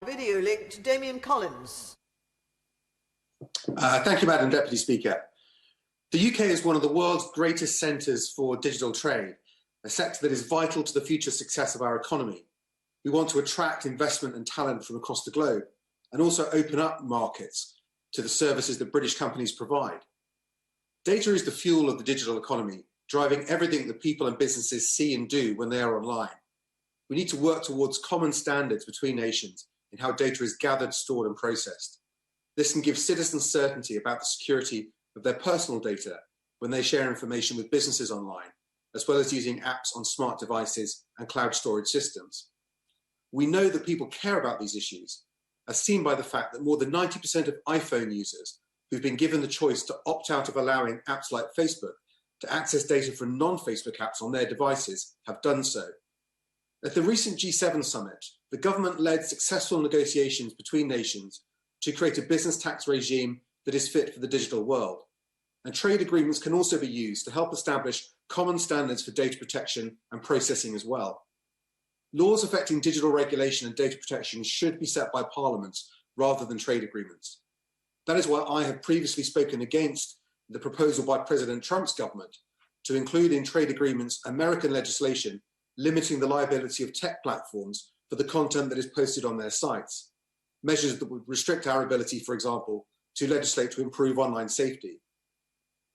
video link to Damian Collins. Thank you, Madam Deputy Speaker. The UK is one of the world's greatest centres for digital trade, a sector that is vital to the future success of our economy. We want to attract investment and talent from across the globe and also open up markets to the services that British companies provide. Data is the fuel of the digital economy, driving everything that people and businesses see and do when they are online. We need to work towards common standards between nations in how data is gathered, stored and processed. This can give citizens certainty about the security of their personal data when they share information with businesses online, as well as using apps on smart devices and cloud storage systems. We know that people care about these issues, as seen by the fact that more than 90% of iPhone users who've been given the choice to opt out of allowing apps like Facebook to access data from non-Facebook apps on their devices have done so. At the recent G7 summit, the government led successful negotiations between nations to create a business tax regime that is fit for the digital world. And trade agreements can also be used to help establish common standards for data protection and processing as well. Laws affecting digital regulation and data protection should be set by parliaments rather than trade agreements. That is why I have previously spoken against the proposal by President Trump's government to include in trade agreements American legislation limiting the liability of tech platforms for the content that is posted on their sites, measures that would restrict our ability, for example, to legislate to improve online safety.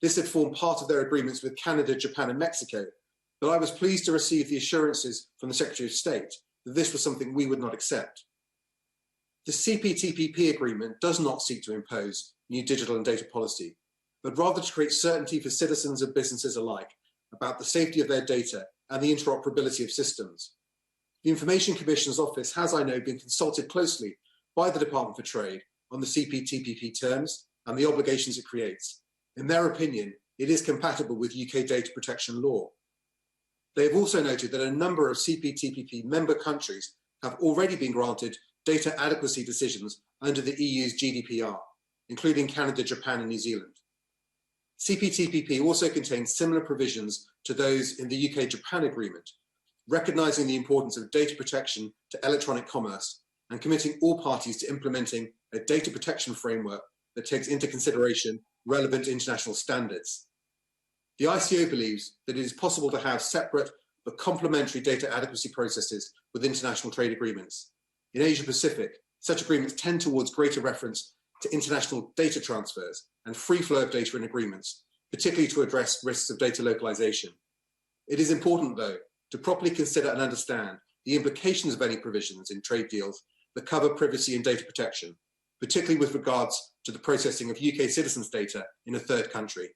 This had formed part of their agreements with Canada, Japan and Mexico, but I was pleased to receive the assurances from the Secretary of State that this was something we would not accept. The CPTPP agreement does not seek to impose new digital and data policy, but rather to create certainty for citizens and businesses alike about the safety of their data and the interoperability of systems. The Information Commissioner's Office has, I know, been consulted closely by the Department for Trade on the CPTPP terms and the obligations it creates. In their opinion, it is compatible with UK data protection law. They have also noted that a number of CPTPP member countries have already been granted data adequacy decisions under the EU's GDPR, including Canada, Japan and New Zealand. CPTPP also contains similar provisions to those in the UK-Japan agreement, recognising the importance of data protection to electronic commerce and committing all parties to implementing a data protection framework that takes into consideration relevant international standards. The ICO believes that it is possible to have separate but complementary data adequacy processes with international trade agreements. In Asia Pacific, such agreements tend towards greater reference to international data transfers and free flow of data in agreements, particularly to address risks of data localization. It is important, though, to properly consider and understand the implications of any provisions in trade deals that cover privacy and data protection, particularly with regards to the processing of UK citizens' data in a third country.